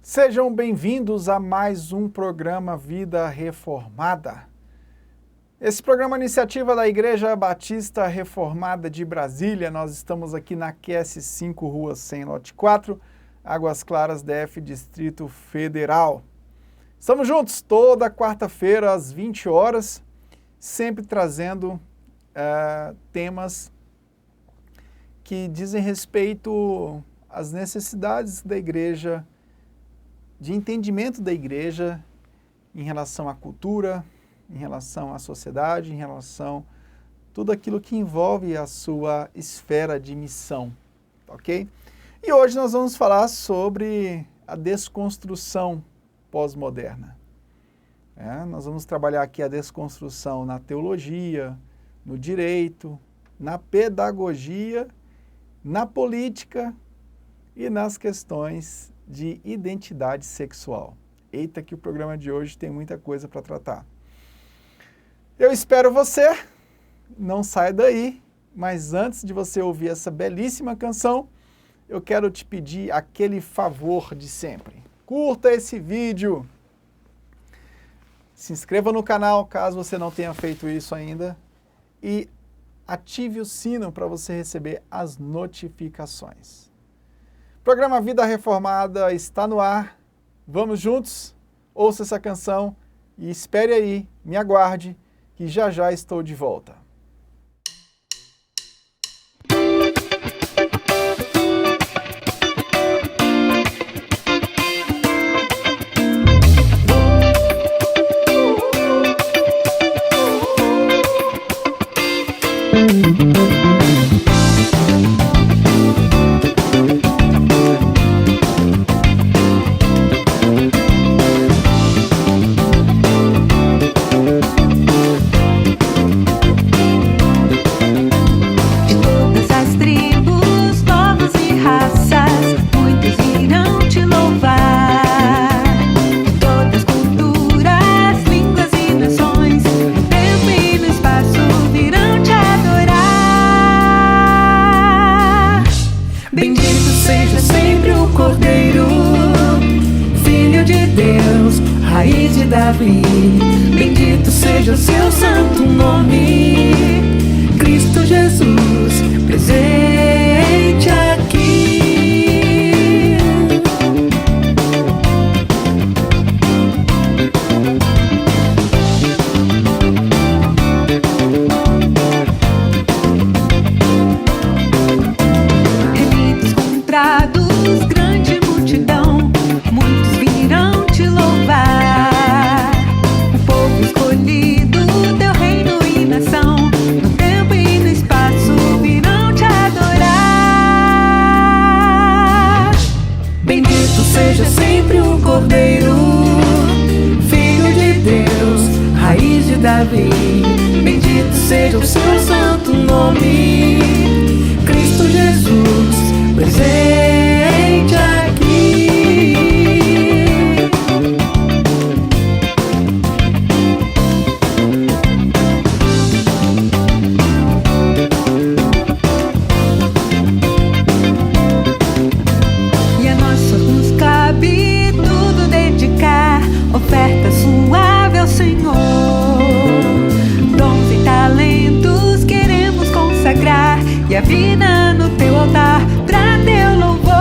Sejam bem-vindos a mais um programa Vida Reformada. Esse programa é iniciativa da Igreja Batista Reformada de Brasília. Nós estamos aqui na QS5, Rua 100, Lote 4, Águas Claras, DF, Distrito Federal. Estamos juntos toda quarta-feira às 20 horas, sempre trazendo temas que dizem respeito às necessidades da igreja, de entendimento da igreja em relação à cultura, em relação à sociedade, em relação a tudo aquilo que envolve a sua esfera de missão, ok? E hoje nós vamos falar sobre a desconstrução pós-moderna. Nós vamos trabalhar aqui a desconstrução na teologia, no direito, na pedagogia, na política e nas questões de identidade sexual. Eita, que o programa de hoje tem muita coisa para tratar. Eu espero você, não saia daí, mas antes de você ouvir essa belíssima canção, eu quero te pedir aquele favor de sempre. Curta esse vídeo, se inscreva no canal caso você não tenha feito isso ainda e ative o sino para você receber as notificações. O programa Vida Reformada está no ar. Vamos juntos? Ouça essa canção e espere aí, me aguarde, que já já estou de volta. Bendito seja o seu santo nome, Cristo Jesus, presente aqui. Remidos encontrados, grande multidão, muitos virão te louvar. Seja sempre o Cordeiro, Filho de Deus, raiz de Davi. Bendito seja o seu santo nome, Cristo Jesus, presente aqui. Oferta suave ao Senhor, dons e talentos queremos consagrar e a vida no teu altar pra teu louvor.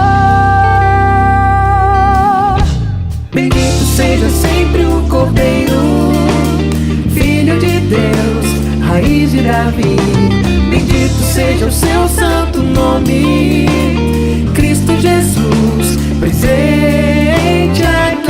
Bendito seja sempre o Cordeiro, Filho de Deus, raiz de Davi. Bendito seja o seu santo nome, Cristo Jesus, presente aqui.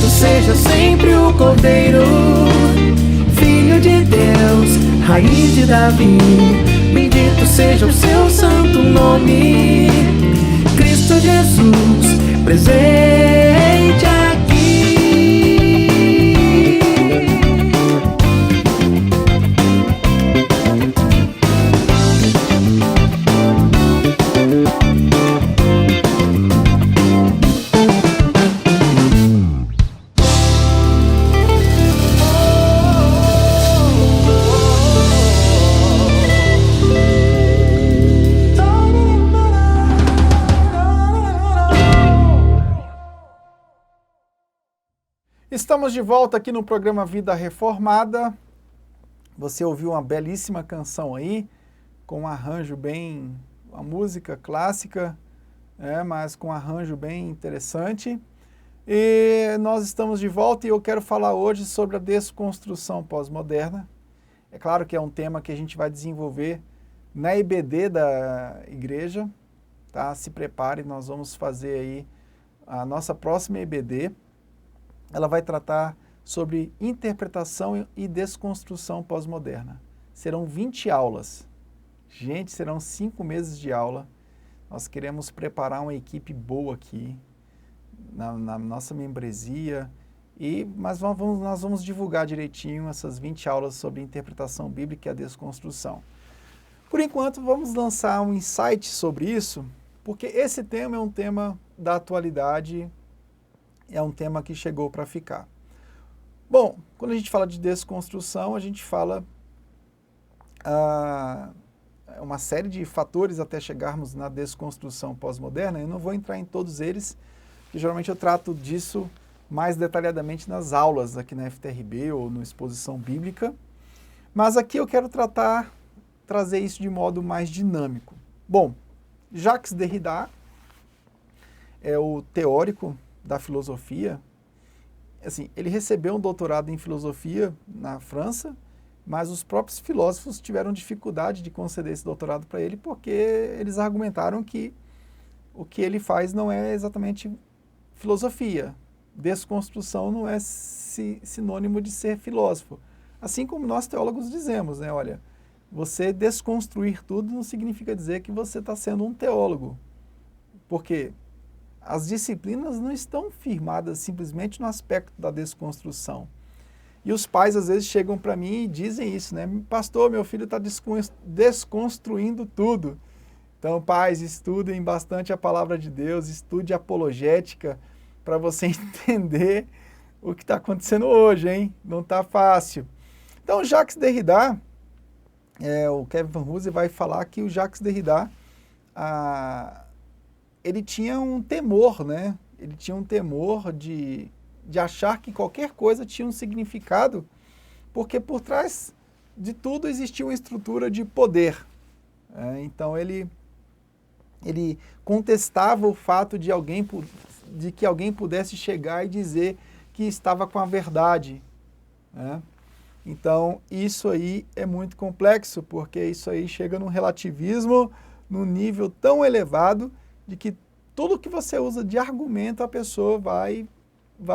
Seja sempre o Cordeiro, Filho de Deus, raiz de Davi. Bendito seja o seu santo nome, Cristo Jesus, presente aqui. Estamos de volta aqui no programa Vida Reformada. Você ouviu uma belíssima canção aí, com um arranjo bem... uma música clássica, mas com um arranjo bem interessante. E nós estamos de volta e eu quero falar hoje sobre a desconstrução pós-moderna. É claro que é um tema que a gente vai desenvolver na EBD da igreja, tá? Se prepare, nós vamos fazer aí a nossa próxima EBD. Ela vai tratar sobre interpretação e desconstrução pós-moderna. Serão 20 aulas. Gente, serão 5 meses de aula. Nós queremos preparar uma equipe boa aqui, na nossa membresia, mas nós vamos divulgar direitinho essas 20 aulas sobre interpretação bíblica e a desconstrução. Por enquanto, vamos lançar um insight sobre isso, porque esse tema é um tema da atualidade, é um tema que chegou para ficar. Bom, quando a gente fala de desconstrução, a gente fala uma série de fatores até chegarmos na desconstrução pós-moderna. Eu não vou entrar em todos eles, porque geralmente eu trato disso mais detalhadamente nas aulas aqui na FTRB ou no Exposição Bíblica. Mas aqui eu quero trazer isso de modo mais dinâmico. Bom, Jacques Derrida é o teórico da filosofia. Assim, ele recebeu um doutorado em filosofia na França, mas os próprios filósofos tiveram dificuldade de conceder esse doutorado para ele, porque eles argumentaram que o que ele faz não é exatamente filosofia. Desconstrução não é sinônimo de ser filósofo. Assim como nós teólogos dizemos, né? Olha, você desconstruir tudo não significa dizer que você está sendo um teólogo. Porque as disciplinas não estão firmadas simplesmente no aspecto da desconstrução. E os pais às vezes chegam para mim e dizem isso, né? Pastor, meu filho está desconstruindo tudo. Então, pais, estudem bastante a palavra de Deus, estude apologética para você entender o que está acontecendo hoje, hein? Não está fácil. Então, Jacques Derrida, o Kevin Van Hooser vai falar que o Jacques Derrida, ele tinha um temor, né? Ele tinha um temor de achar que qualquer coisa tinha um significado, porque por trás de tudo existia uma estrutura de poder. Então ele contestava o fato de que alguém pudesse chegar e dizer que estava com a verdade. Então isso aí é muito complexo, porque isso aí chega num relativismo, num nível tão elevado, de que tudo que você usa de argumento a pessoa vai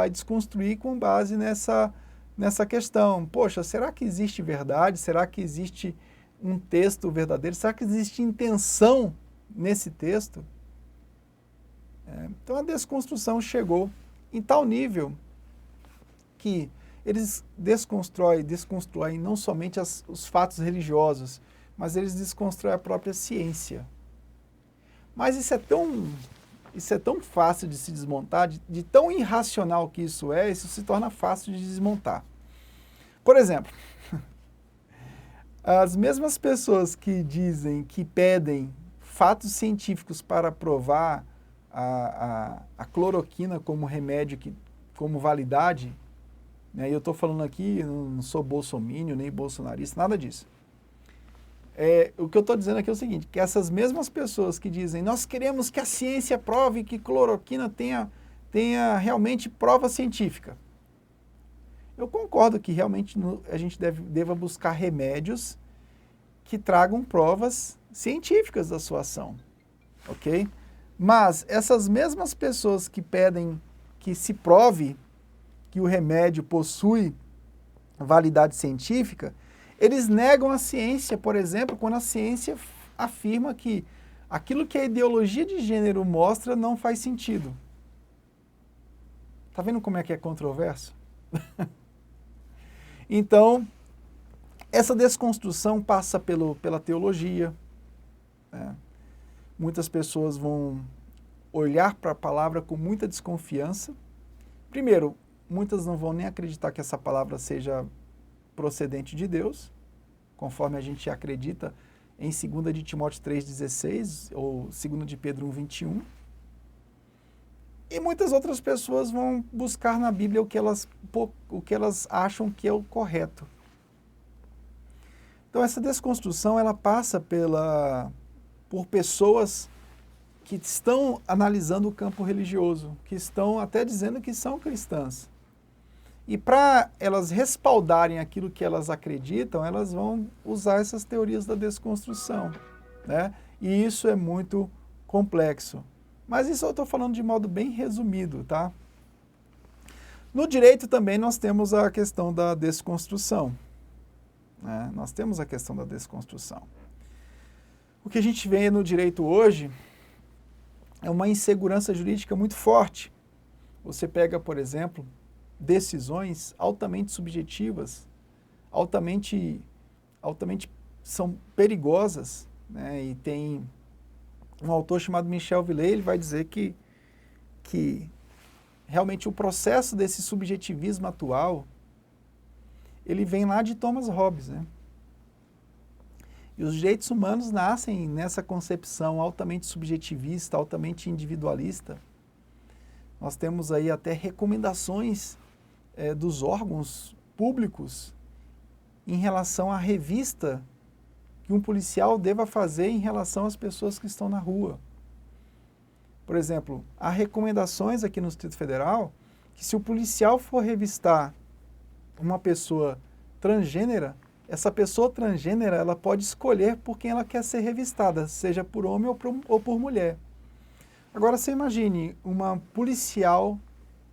desconstruir com base nessa questão. Poxa, será que existe verdade? Será que existe um texto verdadeiro? Será que existe intenção nesse texto? Então a desconstrução chegou em tal nível que eles desconstroem não somente os fatos religiosos, mas eles desconstroem a própria ciência. Mas isso é tão fácil de se desmontar, de tão irracional que isso se torna fácil de desmontar. Por exemplo, as mesmas pessoas que pedem fatos científicos para provar a cloroquina como remédio, como validade, né, e eu estou falando aqui, não sou bolsominion, nem bolsonarista, nada disso. O que eu estou dizendo aqui é o seguinte, que essas mesmas pessoas que dizem nós queremos que a ciência prove que cloroquina tenha realmente prova científica. Eu concordo que realmente a gente deva buscar remédios que tragam provas científicas da sua ação, ok? Mas essas mesmas pessoas que pedem que se prove que o remédio possui validade científica, eles negam a ciência, por exemplo, quando a ciência afirma que aquilo que a ideologia de gênero mostra não faz sentido. Tá vendo como é que é controverso? Então, essa desconstrução passa pela teologia, né? Muitas pessoas vão olhar para a palavra com muita desconfiança. Primeiro, muitas não vão nem acreditar que essa palavra seja procedente de Deus, conforme a gente acredita em 2 de Timóteo 3,16 ou 2 de Pedro 1,21. E muitas outras pessoas vão buscar na Bíblia o que elas acham que é o correto. Então essa desconstrução ela passa por pessoas que estão analisando o campo religioso, que estão até dizendo que são cristãs. E para elas respaldarem aquilo que elas acreditam, elas vão usar essas teorias da desconstrução, né? E isso é muito complexo. Mas isso eu estou falando de modo bem resumido, tá? No direito também nós temos a questão da desconstrução, né? Nós temos a questão da desconstrução. O que a gente vê no direito hoje é uma insegurança jurídica muito forte. Você pega, por exemplo, decisões altamente subjetivas, altamente são perigosas, né? E tem um autor chamado Michel Villey, ele vai dizer que realmente o processo desse subjetivismo atual, ele vem lá de Thomas Hobbes, né? E os direitos humanos nascem nessa concepção altamente subjetivista, altamente individualista. Nós temos aí até recomendações dos órgãos públicos em relação à revista que um policial deva fazer em relação às pessoas que estão na rua. Por exemplo, há recomendações aqui no Distrito Federal que se o policial for revistar uma pessoa transgênera, essa pessoa transgênera ela pode escolher por quem ela quer ser revistada, seja por homem ou por mulher. Agora você imagine uma policial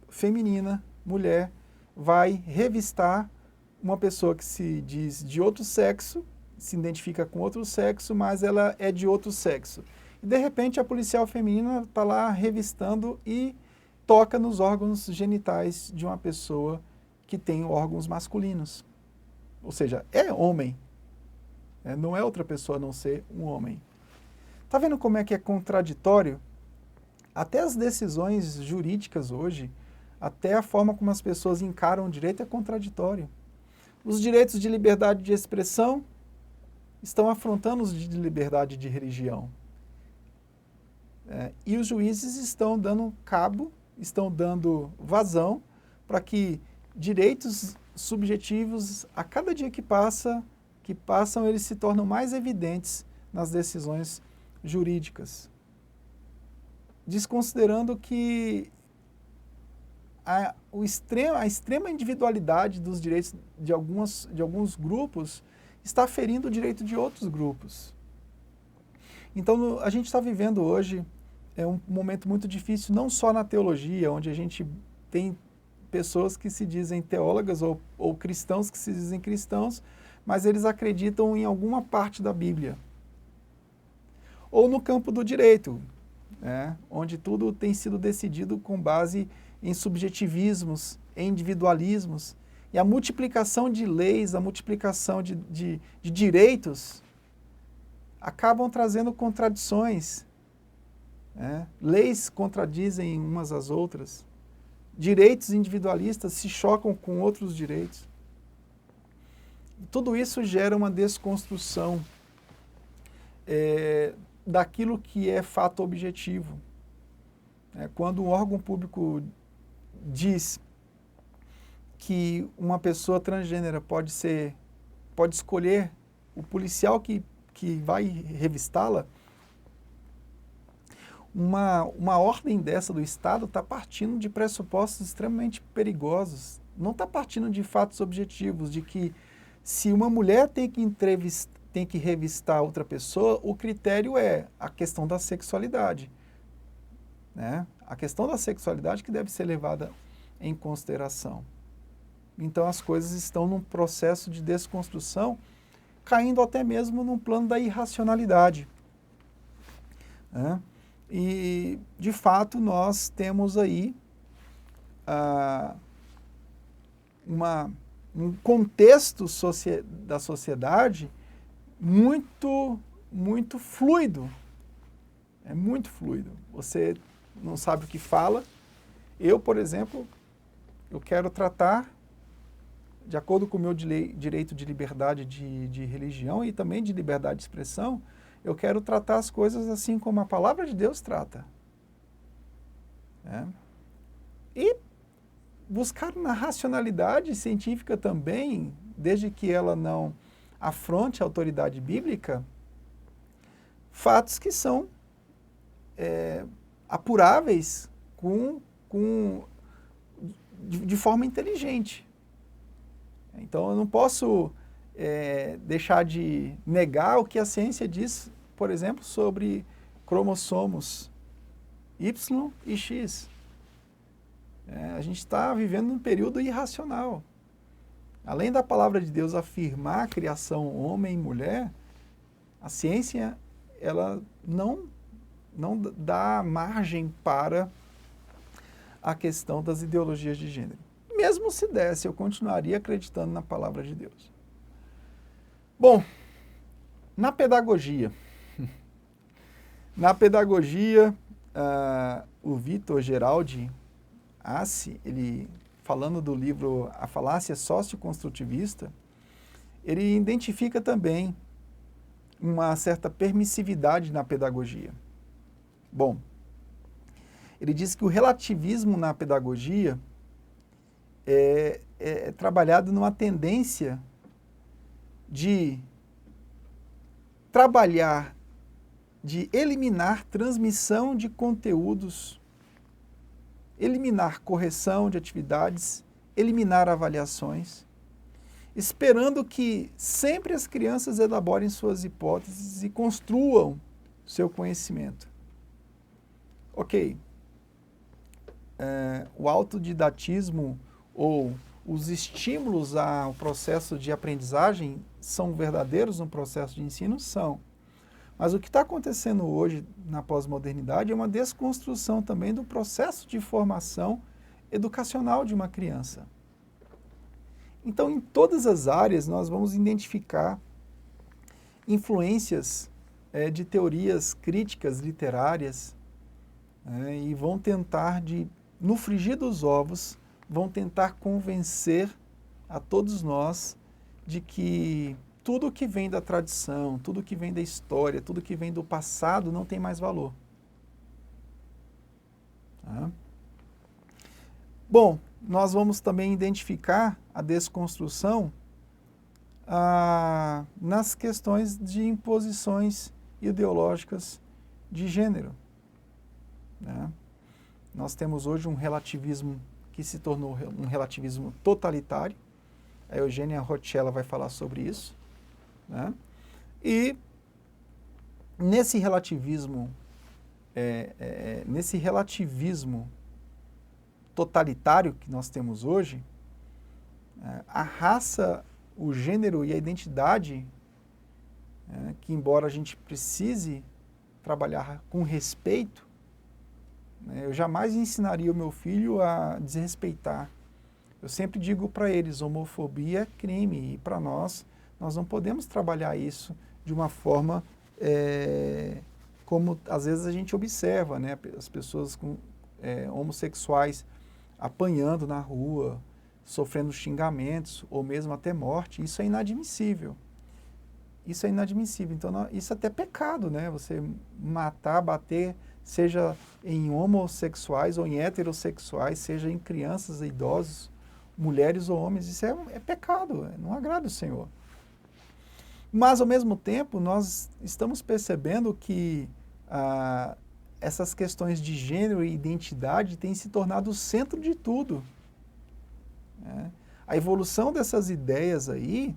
feminina, mulher, vai revistar uma pessoa que se diz de outro sexo, se identifica com outro sexo, mas ela é de outro sexo. E de repente a policial feminina está lá revistando e toca nos órgãos genitais de uma pessoa que tem órgãos masculinos. Ou seja, é homem. Não é outra pessoa a não ser um homem. Está vendo como é que é contraditório? Até as decisões jurídicas hoje, até a forma como as pessoas encaram o direito é contraditório. Os direitos de liberdade de expressão estão afrontando os de liberdade de religião. E os juízes estão dando cabo, estão dando vazão para que direitos subjetivos, a cada dia que passam, eles se tornam mais evidentes nas decisões jurídicas. Desconsiderando que a extrema individualidade dos direitos de alguns grupos está ferindo o direito de outros grupos. Então, a gente está vivendo hoje um momento muito difícil, não só na teologia, onde a gente tem pessoas que se dizem teólogas ou cristãos que se dizem cristãos, mas eles acreditam em alguma parte da Bíblia. Ou no campo do direito, onde tudo tem sido decidido com base em subjetivismos, em individualismos, e a multiplicação de leis, a multiplicação de direitos acabam trazendo contradições. Leis contradizem umas às outras. Direitos individualistas se chocam com outros direitos. E tudo isso gera uma desconstrução daquilo que é fato objetivo. Quando um órgão público diz que uma pessoa transgênera pode escolher o policial que vai revistá-la, uma ordem dessa do Estado está partindo de pressupostos extremamente perigosos. Não está partindo de fatos objetivos, de que se uma mulher tem que revistar outra pessoa, o critério é a questão da sexualidade. A questão da sexualidade que deve ser levada em consideração. Então as coisas estão num processo de desconstrução, caindo até mesmo num plano da irracionalidade. E, de fato, nós temos aí um contexto da sociedade muito, muito fluido. É muito fluido. Você não sabe o que fala. Eu, por exemplo, eu quero tratar, de acordo com o meu direito de liberdade de religião e também de liberdade de expressão, eu quero tratar as coisas assim como a palavra de Deus trata. E buscar na racionalidade científica também, desde que ela não afronte a autoridade bíblica, fatos que são apuráveis de forma inteligente. Então, eu não posso deixar de negar o que a ciência diz, por exemplo, sobre cromossomos Y e X. A gente está vivendo um período irracional. Além da palavra de Deus afirmar a criação homem e mulher, a ciência ela não dá margem para a questão das ideologias de gênero. Mesmo se desse, eu continuaria acreditando na palavra de Deus. Bom, na pedagogia. O Vitor Geraldi Assi, ele, falando do livro A Falácia Socioconstrutivista, ele identifica também uma certa permissividade na pedagogia. Bom, ele diz que o relativismo na pedagogia é trabalhado numa tendência de trabalhar, de eliminar transmissão de conteúdos, eliminar correção de atividades, eliminar avaliações, esperando que sempre as crianças elaborem suas hipóteses e construam seu conhecimento. Ok, o autodidatismo ou os estímulos ao processo de aprendizagem são verdadeiros no processo de ensino? São. Mas o que está acontecendo hoje na pós-modernidade é uma desconstrução também do processo de formação educacional de uma criança. Então, em todas as áreas, nós vamos identificar influências de teorias críticas literárias e vão tentar, no frigir dos ovos, vão tentar convencer a todos nós de que tudo que vem da tradição, tudo que vem da história, tudo que vem do passado não tem mais valor. Bom, nós vamos também identificar a desconstrução nas questões de imposições ideológicas de gênero. Nós temos hoje um relativismo que se tornou um relativismo totalitário. A Eugênia Rochella vai falar sobre isso. E nesse relativismo totalitário que nós temos hoje, a raça, o gênero e a identidade, que embora a gente precise trabalhar com respeito, eu jamais ensinaria o meu filho a desrespeitar. Eu sempre digo para eles, homofobia é crime, e para nós não podemos trabalhar isso de uma forma como às vezes a gente observa, as pessoas homossexuais apanhando na rua, sofrendo xingamentos ou mesmo até morte. Isso é inadmissível. Isso é inadmissível. Então, isso é até pecado, você matar, bater, seja em homossexuais ou em heterossexuais, seja em crianças, idosos, mulheres ou homens. Isso é pecado, não agrada o Senhor. Mas, ao mesmo tempo, nós estamos percebendo que essas questões de gênero e identidade têm se tornado o centro de tudo. A evolução dessas ideias aí,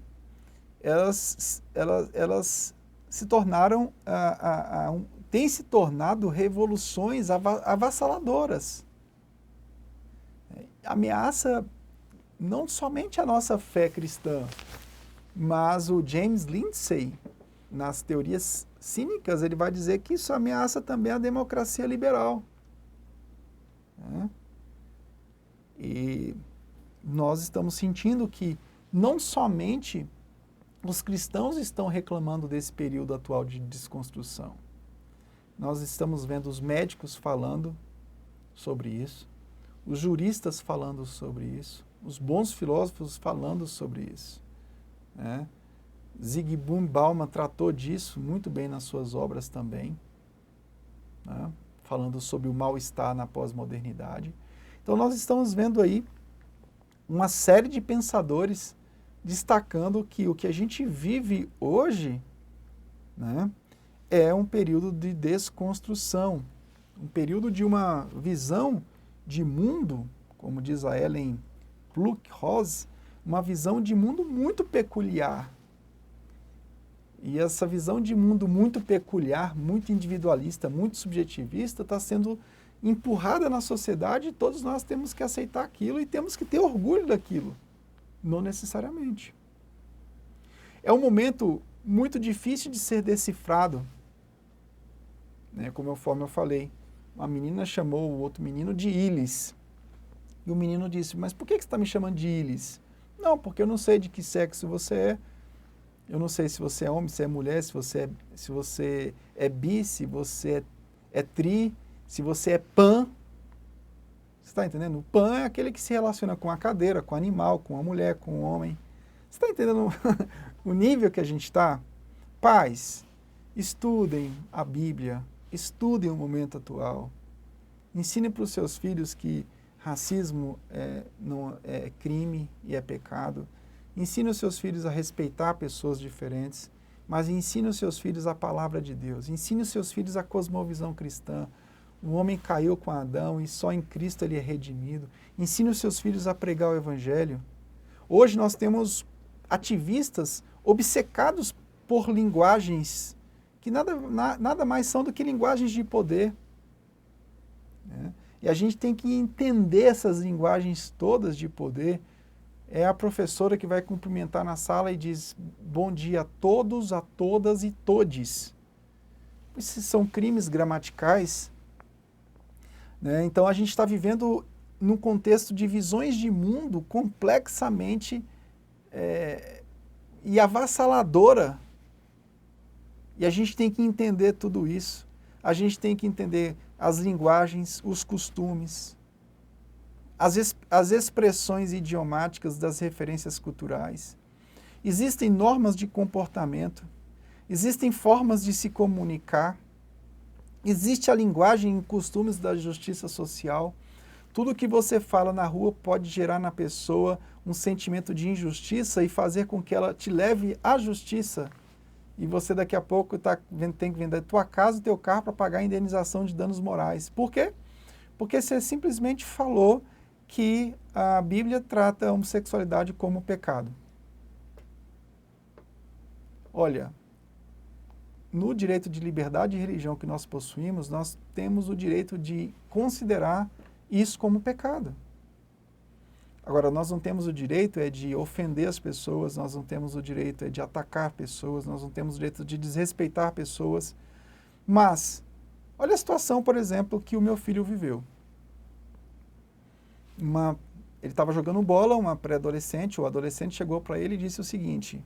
elas se tornaram, têm se tornado revoluções avassaladoras. Ameaça não somente a nossa fé cristã, mas o James Lindsay, nas teorias cínicas, ele vai dizer que isso ameaça também a democracia liberal. E nós estamos sentindo que não somente os cristãos estão reclamando desse período atual de desconstrução. Nós estamos vendo os médicos falando sobre isso, os juristas falando sobre isso, os bons filósofos falando sobre isso, né? Zygmunt Bauman tratou disso muito bem nas suas obras também, né? Falando sobre o mal-estar na pós-modernidade. Então nós estamos vendo aí uma série de pensadores destacando que o que a gente vive hoje, né, é um período de desconstrução, um período de uma visão de mundo, como diz a Ellen Pluckrose, uma visão de mundo muito peculiar. E essa visão de mundo muito peculiar, muito individualista, muito subjetivista, está sendo empurrada na sociedade e todos nós temos que aceitar aquilo e temos que ter orgulho daquilo. Não necessariamente. É um momento muito difícil de ser decifrado, né? Conforme eu falei, uma menina chamou o outro menino de Ilis. E o menino disse, mas por que você está me chamando de Ilis? Não, porque eu não sei de que sexo você é. Eu não sei se você é homem, se é mulher, se você é bi, se você é tri, se você é pan. Você está entendendo? O pan é aquele que se relaciona com a cadeira, com o animal, com a mulher, com o homem. Você está entendendo o nível que a gente está? Pais, estudem a Bíblia, estudem o momento atual. Ensinem para os seus filhos que racismo não é crime e é pecado. Ensine os seus filhos a respeitar pessoas diferentes, mas ensine os seus filhos a palavra de Deus. Ensine os seus filhos a cosmovisão cristã. O homem caiu com Adão e só em Cristo ele é redimido. Ensine os seus filhos a pregar o Evangelho. Hoje nós temos ativistas obcecados por linguagens que nada mais são do que linguagens de poder, né? E a gente tem que entender essas linguagens todas de poder. É a professora que vai cumprimentar na sala e diz bom dia a todos, a todas e todes. Esses são crimes gramaticais, né? Então a gente está vivendo num contexto de visões de mundo complexamente e avassaladora. E a gente tem que entender tudo isso. A gente tem que entender as linguagens, os costumes, as expressões idiomáticas das referências culturais. Existem normas de comportamento, existem formas de se comunicar, existe a linguagem e costumes da justiça social. Tudo que você fala na rua pode gerar na pessoa um sentimento de injustiça e fazer com que ela te leve à justiça. E você daqui a pouco tem que vender a tua casa e teu carro para pagar a indenização de danos morais. Por quê? Porque você simplesmente falou que a Bíblia trata a homossexualidade como pecado. Olha, no direito de liberdade de religião que nós possuímos, nós temos o direito de considerar isso como pecado. Agora, nós não temos o direito de ofender as pessoas, nós não temos o direito de atacar pessoas, nós não temos o direito de desrespeitar pessoas. Mas, olha a situação, por exemplo, que o meu filho viveu. Ele estava jogando bola, uma pré-adolescente, o adolescente chegou para ele e disse o seguinte,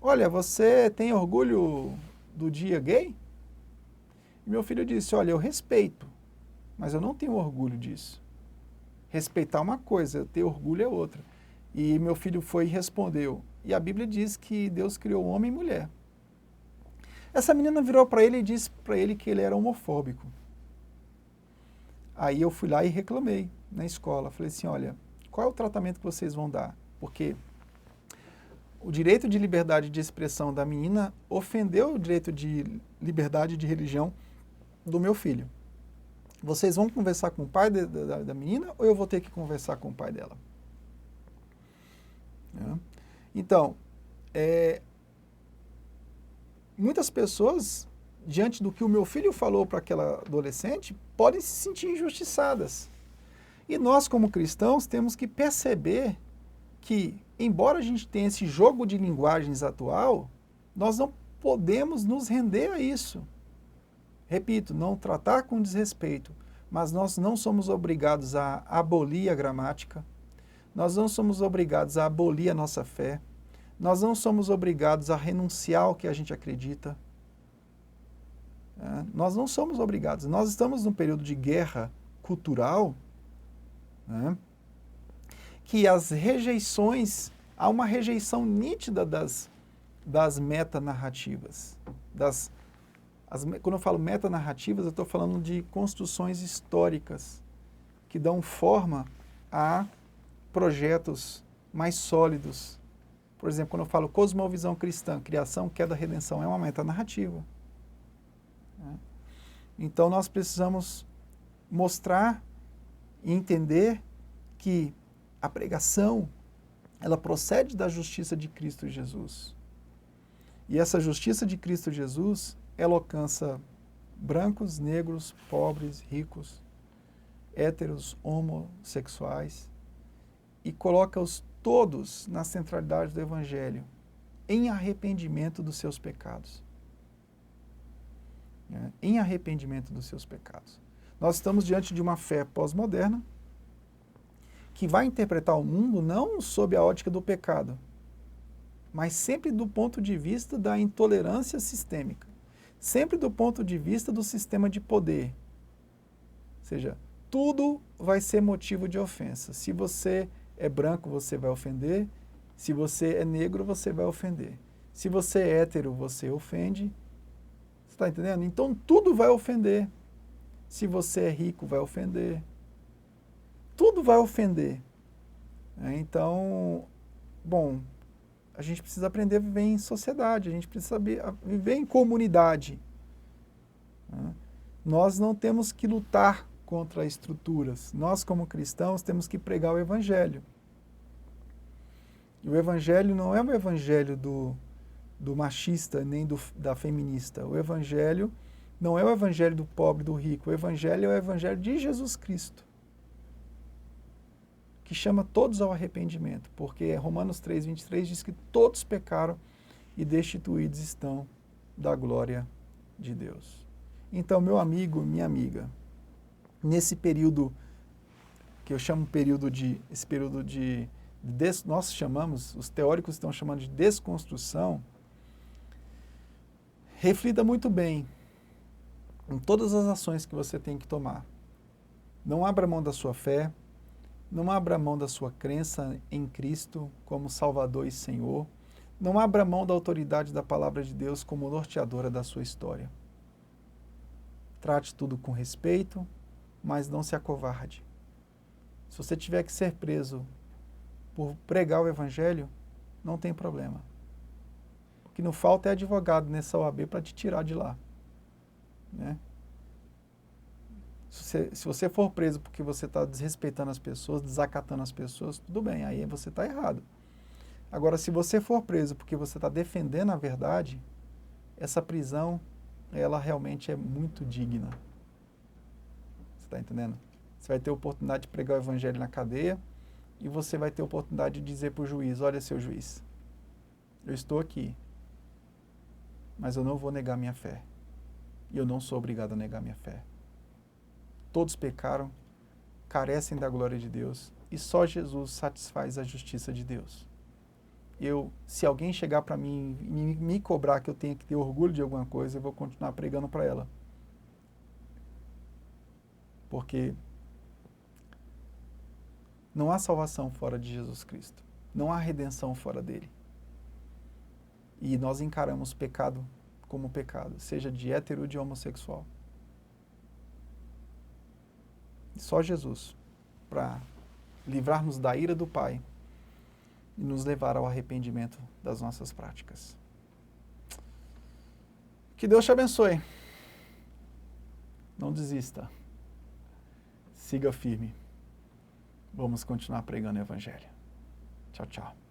olha, você tem orgulho do dia gay? E meu filho disse, olha, eu respeito, mas eu não tenho orgulho disso. Respeitar uma coisa, ter orgulho é outra. E meu filho foi e respondeu, e a Bíblia diz que Deus criou homem e mulher. Essa menina virou para ele e disse para ele que ele era homofóbico. Aí eu fui lá e reclamei na escola. Falei assim, olha, qual é o tratamento que vocês vão dar? Porque o direito de liberdade de expressão da menina ofendeu o direito de liberdade de religião do meu filho. Vocês vão conversar com o pai da menina ou eu vou ter que conversar com o pai dela? Então, muitas pessoas, diante do que o meu filho falou para aquela adolescente, podem se sentir injustiçadas. E nós, como cristãos, temos que perceber que, embora a gente tenha esse jogo de linguagens atual, nós não podemos nos render a isso. Repito, não tratar com desrespeito, mas nós não somos obrigados a abolir a gramática, nós não somos obrigados a abolir a nossa fé, nós não somos obrigados a renunciar ao que a gente acredita. Nós não somos obrigados. Nós estamos num período de guerra cultural, né, que as rejeições, há uma rejeição nítida das metanarrativas. Quando eu falo metanarrativas, eu estou falando de construções históricas que dão forma a projetos mais sólidos. Por exemplo, quando eu falo cosmovisão cristã, criação, queda, redenção, é uma metanarrativa. Então nós precisamos mostrar e entender que a pregação, ela procede da justiça de Cristo Jesus. E essa justiça de Cristo Jesus, ela alcança brancos, negros, pobres, ricos, héteros, homossexuais, e coloca-os todos na centralidade do Evangelho, em arrependimento dos seus pecados. Em arrependimento dos seus pecados. Nós estamos diante de uma fé pós-moderna que vai interpretar o mundo não sob a ótica do pecado, mas sempre do ponto de vista da intolerância sistêmica, sempre do ponto de vista do sistema de poder. Ou seja, tudo vai ser motivo de ofensa. Se você é branco, você vai ofender. Se você é negro, você vai ofender. Se você é hétero, você ofende. Você está entendendo? Então, tudo vai ofender. Se você é rico, vai ofender. Tudo vai ofender. Então, bom, a gente precisa aprender a viver em sociedade, a gente precisa saber viver em comunidade. Nós não temos que lutar contra estruturas. Nós, como cristãos, temos que pregar o Evangelho. E o Evangelho não é o Evangelho do machista nem da feminista. O Evangelho não é o Evangelho do pobre, do rico. O Evangelho é o Evangelho de Jesus Cristo, que chama todos ao arrependimento, porque Romanos 3:23 diz que todos pecaram e destituídos estão da glória de Deus. Então, meu amigo, minha amiga, nesse período que eu chamo esse período de nós chamamos, os teóricos estão chamando de desconstrução, reflita muito bem em todas as ações que você tem que tomar. Não abra mão da sua fé, não abra mão da sua crença em Cristo como Salvador e Senhor, não abra mão da autoridade da palavra de Deus como norteadora da sua história. Trate tudo com respeito, mas não se acovarde. Se você tiver que ser preso por pregar o Evangelho, não tem problema. O que não falta é advogado nessa OAB para te tirar de lá. Né? Se você for preso porque você está desrespeitando as pessoas, desacatando as pessoas, tudo bem, aí você está errado. Agora, se você for preso porque você está defendendo a verdade, essa prisão, ela realmente é muito digna. Você está entendendo? Você vai ter a oportunidade de pregar o Evangelho na cadeia e você vai ter a oportunidade de dizer para o juiz, olha, seu juiz, eu estou aqui, mas eu não vou negar minha fé. E eu não sou obrigado a negar minha fé. Todos pecaram, carecem da glória de Deus e só Jesus satisfaz a justiça de Deus. Se alguém chegar para mim e me cobrar que eu tenha que ter orgulho de alguma coisa, eu vou continuar pregando para ela. Porque não há salvação fora de Jesus Cristo. Não há redenção fora dele. E nós encaramos pecado como pecado, seja de hétero ou de homossexual. Só Jesus para livrar-nos da ira do Pai e nos levar ao arrependimento das nossas práticas. Que Deus te abençoe. Não desista. Siga firme. Vamos continuar pregando o Evangelho. Tchau, tchau.